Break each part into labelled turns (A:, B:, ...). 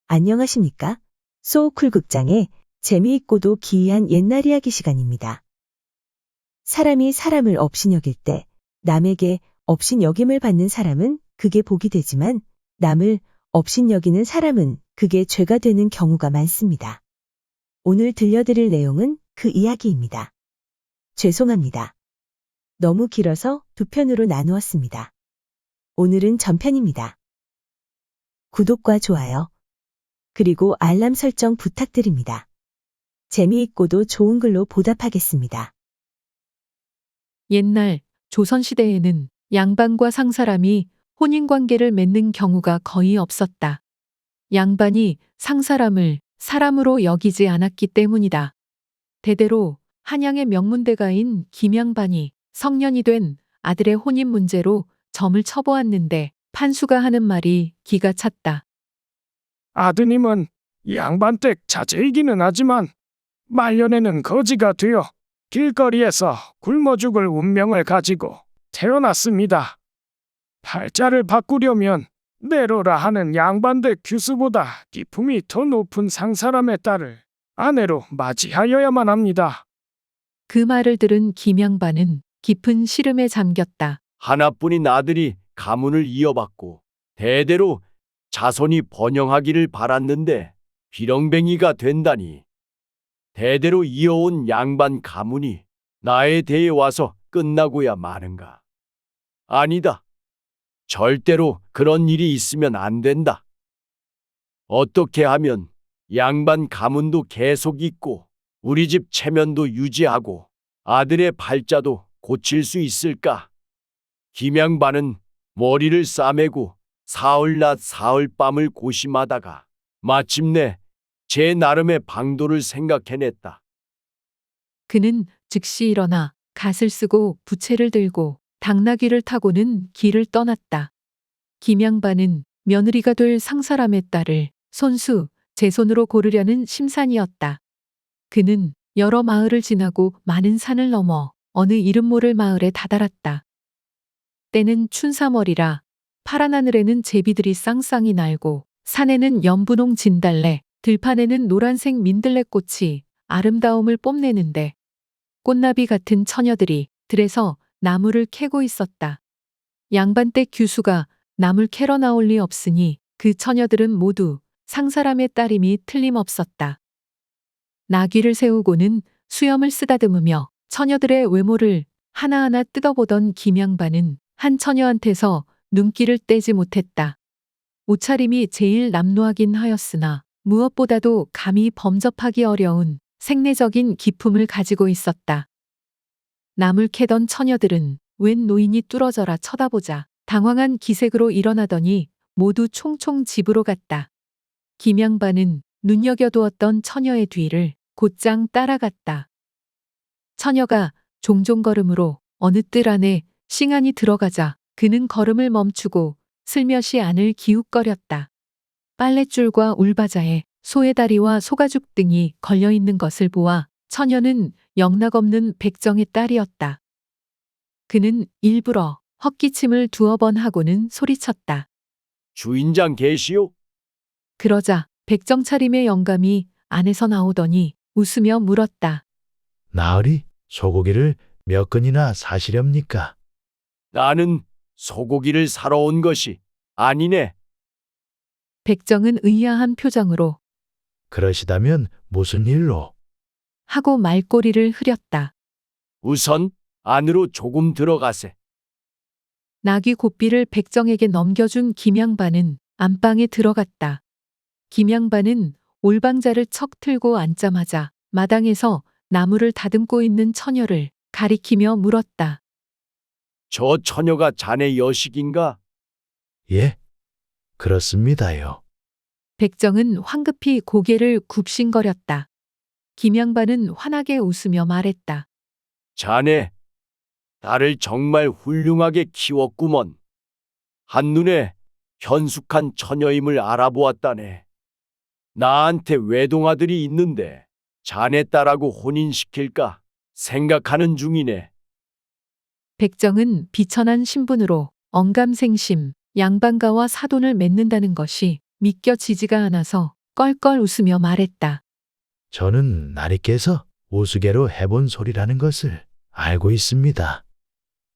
A: 안녕하십니까? 소쿨 극장의 재미있고도 기이한 옛날 이야기 시간입니다. 사람이 사람을 업신여길 때 남에게 업신여김을 받는 사람은 그게 복이 되지만 남을 업신여기는 사람은 그게 죄가 되는 경우가 많습니다. 오늘 들려드릴 내용은 그 이야기입니다. 죄송합니다. 너무 길어서 두 편으로 나누었습니다. 오늘은 전편입니다. 구독과 좋아요, 그리고 알람 설정 부탁드립니다. 재미있고도 좋은 글로 보답하겠습니다.
B: 옛날 조선시대에는 양반과 상사람이 혼인관계를 맺는 경우가 거의 없었다. 양반이 상사람을 사람으로 여기지 않았기 때문이다. 대대로 한양의 명문대가인 김양반이 성년이 된 아들의 혼인 문제로 점을 쳐보았는데 판수가 하는 말이 기가 찼다.
C: 아드님은 양반댁 자제이기는 하지만 말년에는 거지가 되어 길거리에서 굶어 죽을 운명을 가지고 태어났습니다. 팔자를 바꾸려면 내로라 하는 양반댁 규수보다 기품이 더 높은 상사람의 딸을 아내로 맞이하여야만 합니다.
B: 그 말을 들은 김양반은 깊은 시름에 잠겼다.
D: 하나뿐인 아들이 가문을 이어받고 대대로 자손이 번영하기를 바랐는데 비렁뱅이가 된다니. 대대로 이어온 양반 가문이 나에 대해 와서 끝나고야 마는가. 아니다. 절대로 그런 일이 있으면 안 된다. 어떻게 하면 양반 가문도 계속 있고 우리 집 체면도 유지하고 아들의 팔자도 고칠 수 있을까? 김양반은 머리를 싸매고 사흘낮 사흘밤을 고심하다가 마침내 제 나름의 방도를 생각해냈다.
B: 그는 즉시 일어나 갓을 쓰고 부채를 들고 당나귀를 타고는 길을 떠났다. 김양반은 며느리가 될 상사람의 딸을 손수, 제손으로 고르려는 심산이었다. 그는 여러 마을을 지나고 많은 산을 넘어 어느 이름 모를 마을에 다다랐다. 때는 춘삼월이라 파란 하늘에는 제비들이 쌍쌍이 날고 산에는 연분홍 진달래, 들판에는 노란색 민들레꽃이 아름다움을 뽐내는데 꽃나비 같은 처녀들이 들에서 나무를 캐고 있었다. 양반댁 규수가 나물 캐러 나올 리 없으니 그 처녀들은 모두 상사람의 딸임이 틀림없었다. 나귀를 세우고는 수염을 쓰다듬으며 처녀들의 외모를 하나하나 뜯어보던 김양반은 한 처녀한테서 눈길을 떼지 못했다. 옷차림이 제일 남루하긴 하였으나 무엇보다도 감히 범접하기 어려운 생내적인 기품을 가지고 있었다. 나물 캐던 처녀들은 웬 노인이 뚫어져라 쳐다보자 당황한 기색으로 일어나더니 모두 총총 집으로 갔다. 김양반은 눈여겨두었던 처녀의 뒤를 곧장 따라갔다. 처녀가 종종 걸음으로 어느 뜰 안에 싱안이 들어가자 그는 걸음을 멈추고 슬며시 안을 기웃거렸다. 빨랫줄과 울바자에 소의 다리와 소가죽 등이 걸려있는 것을 보아 처녀는 영락없는 백정의 딸이었다. 그는 일부러 헛기침을 두어 번 하고는 소리쳤다.
D: 주인장 계시오?
B: 그러자 백정 차림의 영감이 안에서 나오더니 웃으며 물었다.
E: 나으리 소고기를 몇 근이나 사시렵니까?
D: 나는 소고기를 사러 온 것이 아니네.
B: 백정은 의아한 표정으로
E: 그러시다면 무슨 일로?
B: 하고 말꼬리를 흐렸다.
D: 우선 안으로 조금 들어가세.
B: 나귀 고삐를 백정에게 넘겨준 김양반은 안방에 들어갔다. 김양반은 올방자를 척 틀고 앉자마자 마당에서 나무를 다듬고 있는 처녀를 가리키며 물었다.
D: 저 처녀가 자네 여식인가?
E: 예, 그렇습니다요.
B: 백정은 황급히 고개를 굽신거렸다. 김양반은 환하게 웃으며 말했다.
D: 자네, 딸을 정말 훌륭하게 키웠구먼. 한눈에 현숙한 처녀임을 알아보았다네. 나한테 외동아들이 있는데 자네 딸하고 혼인시킬까 생각하는 중이네.
B: 백정은 비천한 신분으로 언감생심, 양반가와 사돈을 맺는다는 것이 믿겨지지가 않아서 껄껄 웃으며 말했다.
E: 저는 나리께서 우스개로 해본 소리라는 것을 알고 있습니다.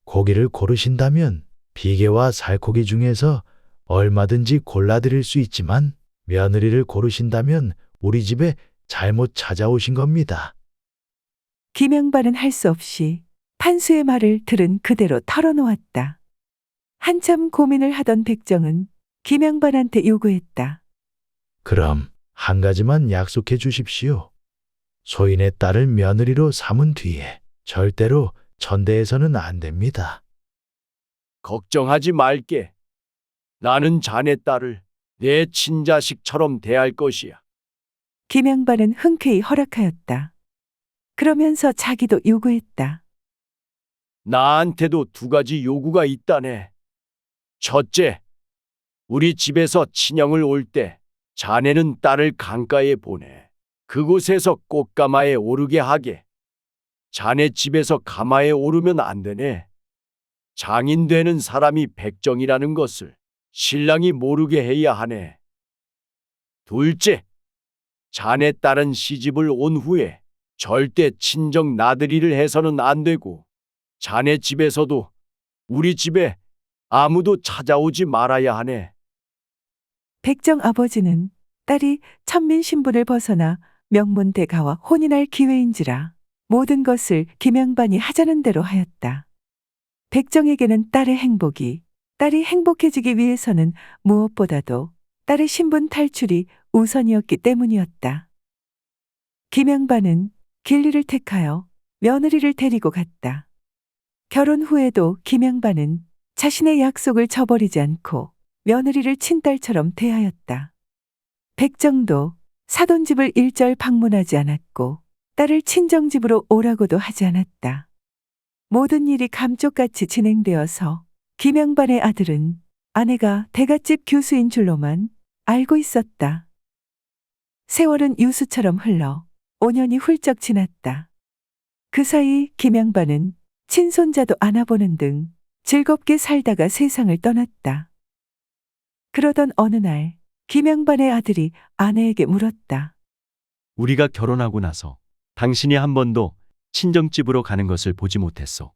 E: 고기를 고르신다면 비계와 살코기 중에서 얼마든지 골라드릴 수 있지만 며느리를 고르신다면 우리 집에 잘못 찾아오신 겁니다.
F: 김영반은 할 수 없이 판수의 말을 들은 그대로 털어놓았다. 한참 고민을 하던 백정은 김영반한테 요구했다.
E: 그럼 한 가지만 약속해 주십시오. 소인의 딸을 며느리로 삼은 뒤에 절대로 천대해서는 안 됩니다.
D: 걱정하지 말게. 나는 자네 딸을 내 친자식처럼 대할 것이야.
F: 김영반은 흔쾌히 허락하였다. 그러면서 자기도 요구했다.
D: 나한테도 두 가지 요구가 있다네. 첫째, 우리 집에서 친형을 올 때 자네는 딸을 강가에 보내. 그곳에서 꽃가마에 오르게 하게. 자네 집에서 가마에 오르면 안 되네. 장인 되는 사람이 백정이라는 것을 신랑이 모르게 해야 하네. 둘째, 자네 딸은 시집을 온 후에 절대 친정 나들이를 해서는 안 되고 자네 집에서도 우리 집에 아무도 찾아오지 말아야 하네.
F: 백정 아버지는 딸이 천민 신분을 벗어나 명문대가와 혼인할 기회인지라 모든 것을 김영반이 하자는 대로 하였다. 백정에게는 딸의 행복이, 딸이 행복해지기 위해서는 무엇보다도 딸의 신분 탈출이 우선이었기 때문이었다. 김영반은 길리를 택하여 며느리를 데리고 갔다. 결혼 후에도 김영반은 자신의 약속을 저버리지 않고 며느리를 친딸처럼 대하였다. 백정도 사돈집을 일절 방문하지 않았고 딸을 친정집으로 오라고도 하지 않았다. 모든 일이 감쪽같이 진행되어서 김영반의 아들은 아내가 대갓집 교수인 줄로만 알고 있었다. 세월은 유수처럼 흘러 5년이 훌쩍 지났다. 그 사이 김영반은 친손자도 안아보는 등 즐겁게 살다가 세상을 떠났다. 그러던 어느 날 김영반의 아들이 아내에게 물었다.
G: 우리가 결혼하고 나서 당신이 한 번도 친정집으로 가는 것을 보지 못했소.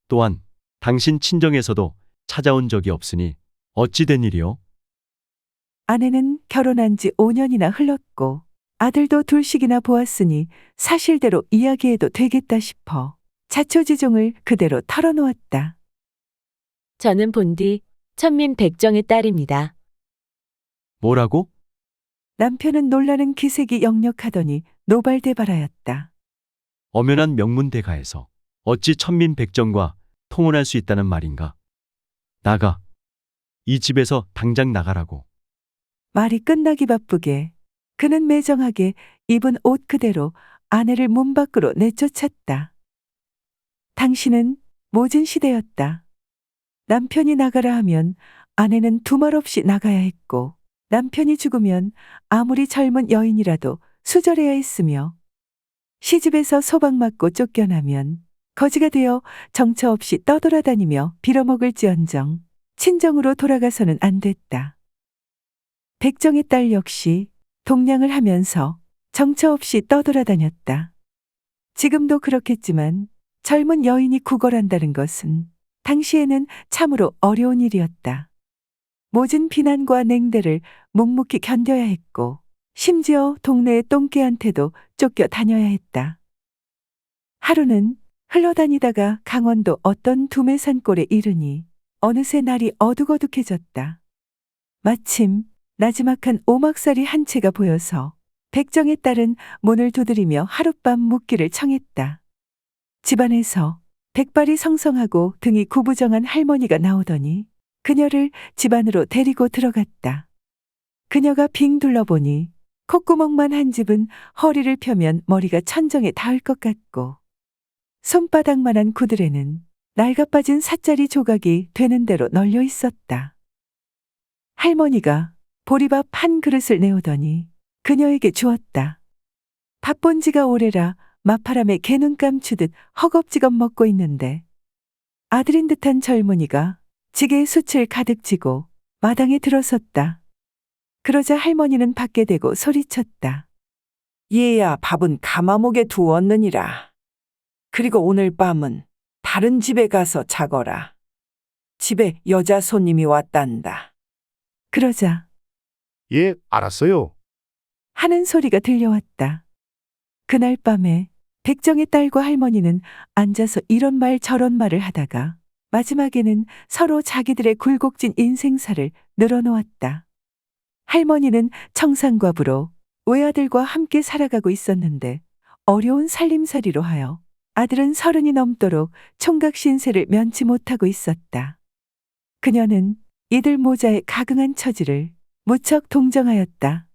G: 또한 당신 친정에서도 찾아온 적이 없으니 어찌 된 일이오?
F: 아내는 결혼한 지 5년이나 흘렀고 아들도 둘씩이나 보았으니 사실대로 이야기해도 되겠다 싶어 자초지종을 그대로 털어놓았다.
A: 저는 본디 천민 백정의 딸입니다.
G: 뭐라고?
F: 남편은 놀라는 기색이 역력하더니 노발대발하였다.
G: 엄연한 명문대가에서 어찌 천민백정과 통혼할 수 있다는 말인가? 나가. 이 집에서 당장 나가라고.
F: 말이 끝나기 바쁘게 그는 매정하게 입은 옷 그대로 아내를 문 밖으로 내쫓았다. 당신은 모진 시대였다. 남편이 나가라 하면 아내는 두말 없이 나가야 했고 남편이 죽으면 아무리 젊은 여인이라도 수절해야 했으며 시집에서 소박맞고 쫓겨나면 거지가 되어 정처 없이 떠돌아다니며 빌어먹을지언정 친정으로 돌아가서는 안 됐다. 백정의 딸 역시 동냥을 하면서 정처 없이 떠돌아다녔다. 지금도 그렇겠지만 젊은 여인이 구걸한다는 것은 당시에는 참으로 어려운 일이었다. 모진 비난과 냉대를 묵묵히 견뎌야 했고 심지어 동네의 똥개한테도 쫓겨 다녀야 했다. 하루는 흘러다니다가 강원도 어떤 두메산골에 이르니 어느새 날이 어둑어둑해졌다. 마침 나지막한 오막살이 한 채가 보여서 백정의 딸은 문을 두드리며 하룻밤 묵기를 청했다. 집안에서 백발이 성성하고 등이 구부정한 할머니가 나오더니 그녀를 집 안으로 데리고 들어갔다. 그녀가 빙 둘러보니 콧구멍만 한 집은 허리를 펴면 머리가 천정에 닿을 것 같고 손바닥만한 구들에는 낡아빠진 삿자리 조각이 되는 대로 널려 있었다. 할머니가 보리밥 한 그릇을 내오더니 그녀에게 주었다. 밥 본 지가 오래라 마파람에 개눈 감추듯 허겁지겁 먹고 있는데 아들인 듯한 젊은이가 지게에 숯을 가득 쥐고 마당에 들어섰다. 그러자 할머니는 밖에 대고 소리쳤다. 얘야, 밥은 가마목에 두었느니라. 그리고 오늘 밤은 다른 집에 가서 자거라. 집에 여자 손님이 왔단다. 그러자
H: 예, 알았어요.
F: 하는 소리가 들려왔다. 그날 밤에 백정의 딸과 할머니는 앉아서 이런 말 저런 말을 하다가 마지막에는 서로 자기들의 굴곡진 인생사를 늘어놓았다. 할머니는 청산과부로 외아들과 함께 살아가고 있었는데 어려운 살림살이로 하여 아들은 30이 넘도록 총각 신세를 면치 못하고 있었다. 그녀는 이들 모자의 가긍한 처지를 무척 동정하였다.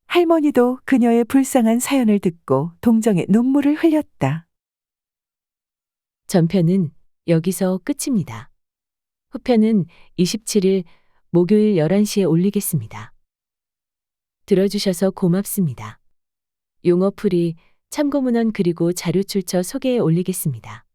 F: 할머니도 그녀의 불쌍한 사연을 듣고 동정의 눈물을 흘렸다.
A: 전편은 여기서 끝입니다. 후편은 27일 목요일 11시에 올리겠습니다. 들어주셔서 고맙습니다. 용어풀이, 참고문헌 그리고 자료 출처 소개에 올리겠습니다.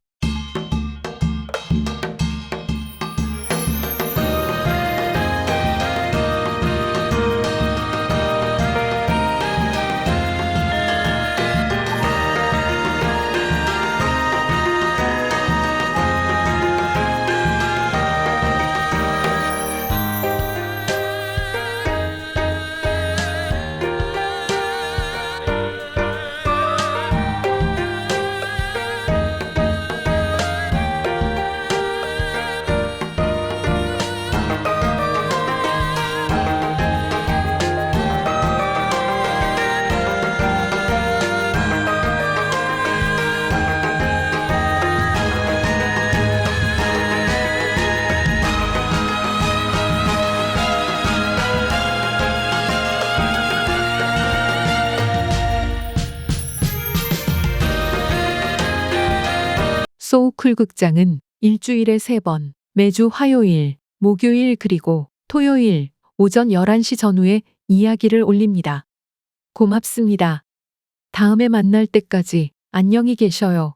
B: 소우쿨 극장은 일주일에 3번, 매주 화요일, 목요일 그리고 토요일 오전 11시 전후에 이야기를 올립니다. 고맙습니다. 다음에 만날 때까지 안녕히 계셔요.